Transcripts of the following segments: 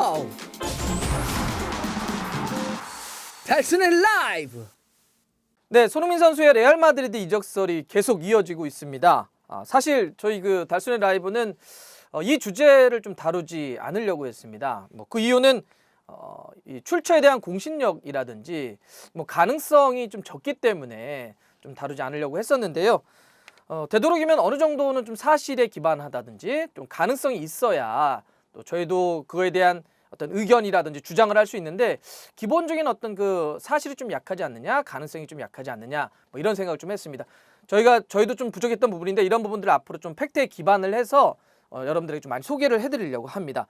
와우! 달순의 라이브! 네, 손흥민 선수의 레알 마드리드 이적설이 계속 이어지고 있습니다. 사실 저희 그 달순의 라이브는 이 주제를 좀 다루지 않으려고 했습니다. 그 이유는 이 출처에 대한 공신력이라든지 가능성이 좀 적기 때문에 좀 다루지 않으려고 했었는데요. 되도록이면 어느 정도는 좀 사실에 기반하다든지 좀 가능성이 있어야 또 저희도 그거에 대한 어떤 의견이라든지 주장을 할 수 있는데, 기본적인 어떤 그 사실이 좀 약하지 않느냐, 가능성이 좀 약하지 않느냐, 이런 생각을 좀 했습니다. 저희도 좀 부족했던 부분인데, 이런 부분들을 앞으로 좀 팩트에 기반을 해서 여러분들에게 좀 많이 소개를 해드리려고 합니다.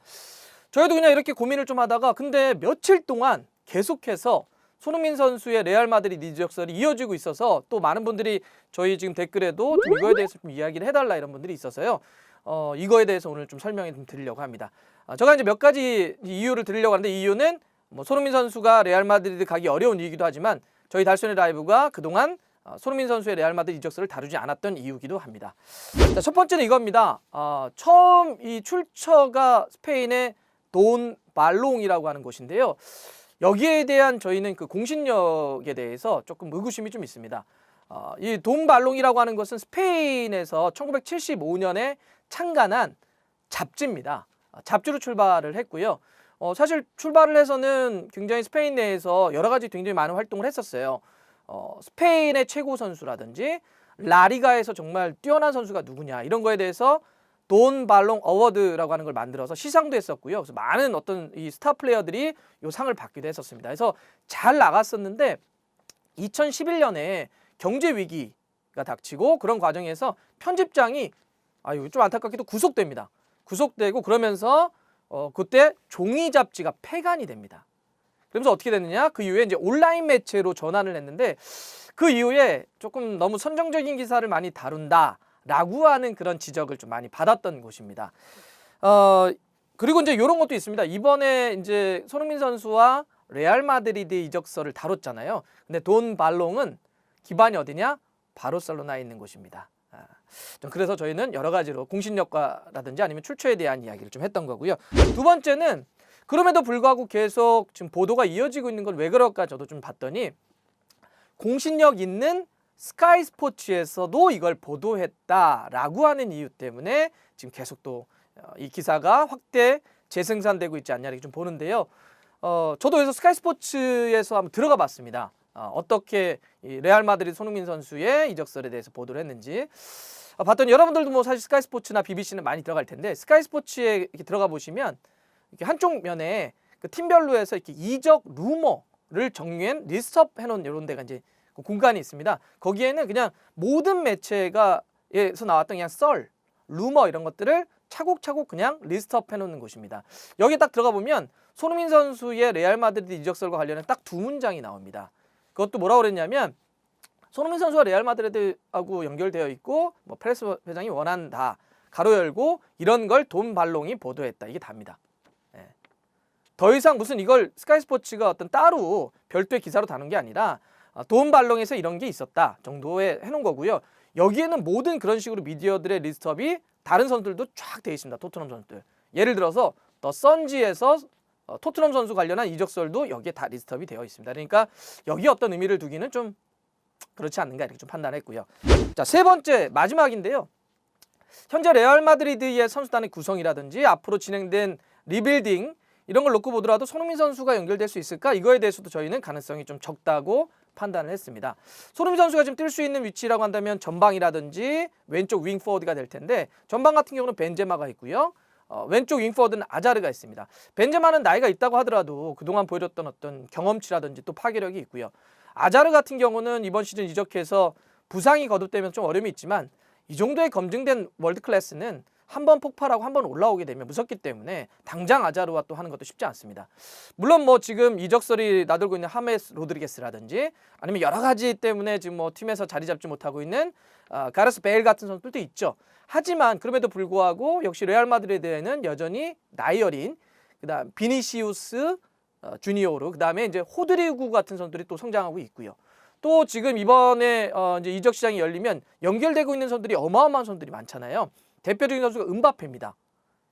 저희도 그냥 이렇게 고민을 좀 하다가, 근데 며칠 동안 계속해서 손흥민 선수의 레알 마드리드 이적설이 이어지고 있어서, 또 많은 분들이 저희 지금 댓글에도 좀 이거에 대해서 좀 이야기를 해달라 이런 분들이 있어서요. 이거에 대해서 오늘 좀 설명을 좀 드리려고 합니다. 제가 이제 몇 가지 이유를 드리려고 하는데, 이 이유는 손흥민 선수가 레알 마드리드 가기 어려운 이유이기도 하지만, 저희 달순의 라이브가 그동안 손흥민 선수의 레알 마드리드 이적설을 다루지 않았던 이유이기도 합니다. 자, 첫 번째는 이겁니다. 처음 이 출처가 스페인의 돈 발롱이라고 하는 곳인데요. 여기에 대한 저희는 그 공신력에 대해서 조금 의구심이 좀 있습니다. 이 돈 발롱이라고 하는 것은 스페인에서 1975년에 창간한 잡지입니다. 잡지로 출발을 했고요. 사실 출발을 해서는 굉장히 스페인 내에서 여러 가지 굉장히 많은 활동을 했었어요. 스페인의 최고 선수라든지 라리가에서 정말 뛰어난 선수가 누구냐, 이런 거에 대해서 돈 발롱 어워드라고 하는 걸 만들어서 시상도 했었고요. 그래서 많은 어떤 이 스타 플레이어들이 이 상을 받기도 했었습니다. 그래서 잘 나갔었는데 2011년에 경제 위기가 닥치고, 그런 과정에서 편집장이 좀 안타깝게도 구속됩니다. 구속되고, 그러면서 그때 종이 잡지가 폐간이 됩니다. 그러면서 어떻게 됐느냐? 그 이후에 이제 온라인 매체로 전환을 했는데, 그 이후에 조금 너무 선정적인 기사를 많이 다룬다라고 하는 그런 지적을 좀 많이 받았던 곳입니다. 그리고 이제 이런 것도 있습니다. 이번에 이제 손흥민 선수와 레알 마드리드 이적설을 다뤘잖아요. 근데 돈 발롱은 기반이 어디냐? 바르셀로나에 있는 곳입니다. 그래서 저희는 여러 가지로 공신력과라든지 아니면 출처에 대한 이야기를 좀 했던 거고요. 두 번째는, 그럼에도 불구하고 계속 지금 보도가 이어지고 있는 건 왜 그럴까 저도 좀 봤더니, 공신력 있는 스카이 스포츠에서도 이걸 보도했다라고 하는 이유 때문에 지금 계속 또 이 기사가 확대 재생산되고 있지 않냐, 이렇게 좀 보는데요. 저도 그래서 스카이 스포츠에서 한번 들어가 봤습니다. 어떻게 이 레알 마드리드 손흥민 선수의 이적설에 대해서 보도를 했는지 봤더니, 여러분들도 사실 스카이 스포츠나 BBC는 많이 들어갈 텐데, 스카이 스포츠에 이렇게 들어가 보시면 이렇게 한쪽 면에 그 팀별로 해서 이렇게 이적 루머를 정리한 리스트업 해놓은 이런 데가 이제 그 공간이 있습니다. 거기에는 그냥 모든 매체가에서 나왔던 그냥 썰, 루머 이런 것들을 차곡차곡 그냥 리스트업 해놓는 곳입니다. 여기 딱 들어가 보면 손흥민 선수의 레알 마드리드 이적설과 관련한 딱 두 문장이 나옵니다. 그것도 뭐라고 그랬냐면, 손흥민 선수가 레알 마드리드하고 연결되어 있고 페레스 회장이 원한다, 가로 열고, 이런 걸 돈 발롱이 보도했다, 이게 답니다. 더 이상 무슨 이걸 스카이 스포츠가 어떤 따로 별도의 기사로 다룬 게 아니라 돈 발롱에서 이런 게 있었다 정도에 해놓은 거고요. 여기에는 모든 그런 식으로 미디어들의 리스트업이 다른 선수들도 쫙 되어 있습니다. 토트넘 선수들. 예를 들어서 더 선지에서 토트넘 선수 관련한 이적설도 여기에 다 리스트업이 되어 있습니다. 그러니까 여기에 어떤 의미를 두기는 좀 그렇지 않는가, 이렇게 좀 판단했고요. 자, 세 번째, 마지막인데요. 현재 레알 마드리드의 선수단의 구성이라든지 앞으로 진행된 리빌딩, 이런 걸 놓고 보더라도 손흥민 선수가 연결될 수 있을까? 이거에 대해서도 저희는 가능성이 좀 적다고 판단을 했습니다. 손흥민 선수가 지금 뛸 수 있는 위치라고 한다면 전방이라든지 왼쪽 윙포워드가 될 텐데, 전방 같은 경우는 벤제마가 있고요. 왼쪽 윙포워드는 아자르가 있습니다. 벤제마는 나이가 있다고 하더라도 그동안 보여줬던 어떤 경험치라든지 또 파괴력이 있고요. 아자르 같은 경우는 이번 시즌 이적해서 부상이 거듭되면 좀 어려움이 있지만, 이 정도의 검증된 월드 클래스는 한 번 폭발하고 한 번 올라오게 되면 무섭기 때문에 당장 아자르와 또 하는 것도 쉽지 않습니다. 물론 지금 이적설이 나돌고 있는 하메스 로드리게스라든지, 아니면 여러 가지 때문에 지금 팀에서 자리 잡지 못하고 있는 가레스 베일 같은 선수들도 있죠. 하지만 그럼에도 불구하고 역시 레알 마드리드에는 여전히 나이 어린, 그다음 비니시우스 주니오르, 그다음에 이제 호드리구 같은 선수들이 또 성장하고 있고요. 또 지금 이번에 이제 이적 시장이 열리면 연결되고 있는 선수들이 어마어마한 선수들이 많잖아요. 대표적인 선수가 음바페입니다.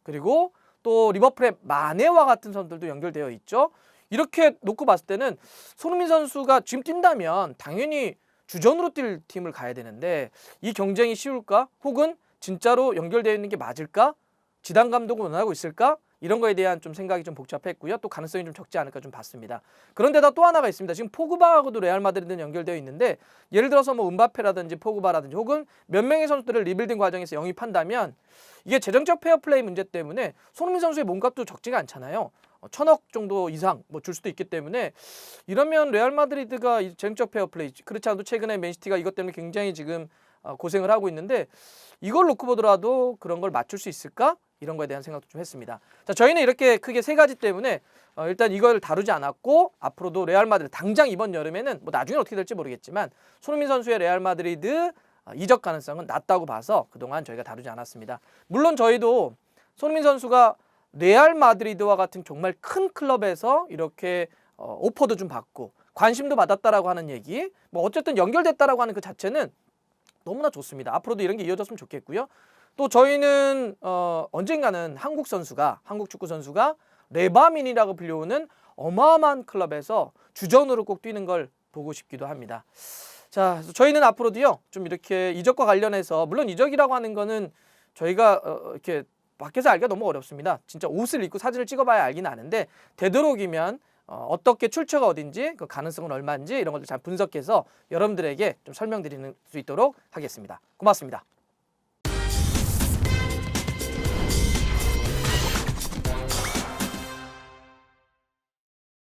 그리고 또 리버풀의 마네와 같은 선수들도 연결되어 있죠. 이렇게 놓고 봤을 때는 손흥민 선수가 지금 뛴다면 당연히 주전으로 뛸 팀을 가야 되는데 이 경쟁이 쉬울까? 혹은 진짜로 연결되어 있는 게 맞을까? 지단 감독은 원하고 있을까? 이런 거에 대한 좀 생각이 좀 복잡했고요. 또 가능성이 좀 적지 않을까 좀 봤습니다. 그런데다 또 하나가 있습니다. 지금 포그바하고도 레알 마드리드는 연결되어 있는데 예를 들어서 뭐 음바페라든지 포그바라든지 혹은 몇 명의 선수들을 리빌딩 과정에서 영입한다면 이게 재정적 페어플레이 문제 때문에 손흥민 선수의 몸값도 적지가 않잖아요. 1,000억 정도 이상 뭐 줄 수도 있기 때문에 이러면 레알 마드리드가 이 재정적 페어플레이 그렇지 않아도 최근에 맨시티가 이것 때문에 굉장히 지금 고생을 하고 있는데 이걸 놓고 보더라도 그런 걸 맞출 수 있을까? 이런 거에 대한 생각도 좀 했습니다. 자, 저희는 이렇게 크게 세 가지 때문에 일단 이걸 다루지 않았고 앞으로도 레알 마드리드 당장 이번 여름에는 뭐 나중에 어떻게 될지 모르겠지만 손흥민 선수의 레알 마드리드 이적 가능성은 낮다고 봐서 그동안 저희가 다루지 않았습니다. 물론 저희도 손흥민 선수가 레알 마드리드와 같은 정말 큰 클럽에서 이렇게 오퍼도 좀 받고 관심도 받았다라고 하는 얘기, 뭐 어쨌든 연결됐다라고 하는 그 자체는 너무나 좋습니다. 앞으로도 이런 게 이어졌으면 좋겠고요. 또 저희는 언젠가는 한국 축구 선수가 레바민이라고 불리우는 어마어마한 클럽에서 주전으로 꼭 뛰는 걸 보고 싶기도 합니다. 자, 저희는 앞으로도요 좀 이렇게 이적과 관련해서 물론 이적이라고 하는 거는 저희가 이렇게 밖에서 알기가 너무 어렵습니다. 진짜 옷을 입고 사진을 찍어봐야 알긴 아는데 되도록이면 어떻게 출처가 어딘지 그 가능성은 얼마인지 이런 것들 잘 분석해서 여러분들에게 좀 설명드리는 수 있도록 하겠습니다. 고맙습니다.